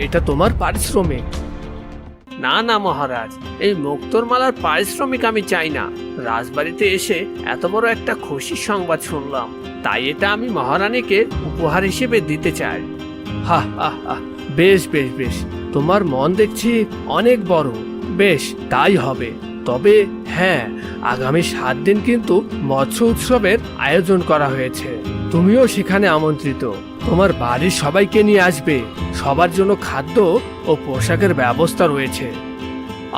এটা তোমার পারিশ্রমিক। না না মহারাজ, এই মুক্তোর মালার পারিশ্রমিক আমি চাই না। রাজবাড়িতে এসে এত বড় একটা খুশির সংবাদ শুনলাম, তাই এটা আমি মহারানীকে উপহার হিসেবে দিতে চাই। হা হা হা, বেশ বেশ বেশ, তোমার মন দেখছি অনেক বড়। বেশ, তাই হবে। তবে হ্যাঁ, আগামী 7 দিন কিন্তু মৎস্য উৎসবের আয়োজন করা হয়েছে। তুমিও সেখানে আমন্ত্রিত। তোমার বাড়ির সবাইকে নিয়ে আসবে। সবার জন্য খাদ্য ও পোশাকের ব্যবস্থা রয়েছে।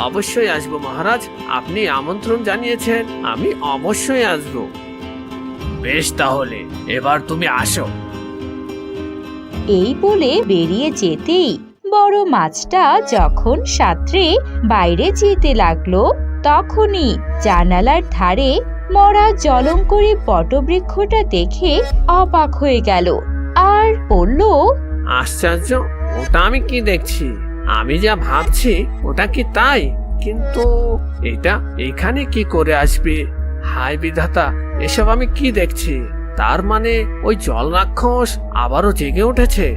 অবশ্যই আসবো মহারাজ, আপনি আমন্ত্রণ জানিয়েছেন, আমি অবশ্যই আসবো। বেশ, তাহলে এবার তুমি আসো। এই বলে বেরিয়ে যেতেই বড় মাছটা যখন সাঁতরে বাইরে যেতে লাগলো, তখনই জানালার ধারে মরা জলঙ্করী বটবৃক্ষটা দেখে অবাক হয়ে গেল আর বলল, আশ্চর্য, ওটা আমি কি দেখছি? আমি যা ভাবছি ওটা কি তাই? কিন্তু এটা এখানে কি করে আসবে? হায় বিধাতা, এসব আমি কি দেখছি? তার মানে ওই জল রাক্ষস আবারও জেগে উঠেছে।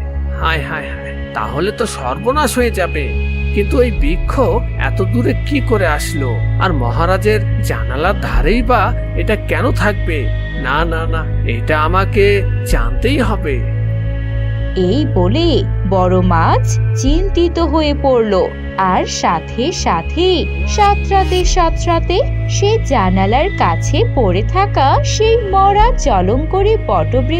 হায় হায় হায়, তাহলে তো সর্বনাশ হয়ে যাবে। কিন্তু এই বৃক্ষ এত দূরে কি করে আসলো? আর মহারাজের জানালার ধারেই বা এটা কেন থাকবে? না না না, এটা আমাকে জানতেই হবে। এই বলে বড় মাছ চিন্তিত হয়ে পড়ল আর সাথে সাথে সাঁতরাতে সে জানালার কাছে পড়ে থাকা সেই মরা জলঙ্করী বটবৃক্ষ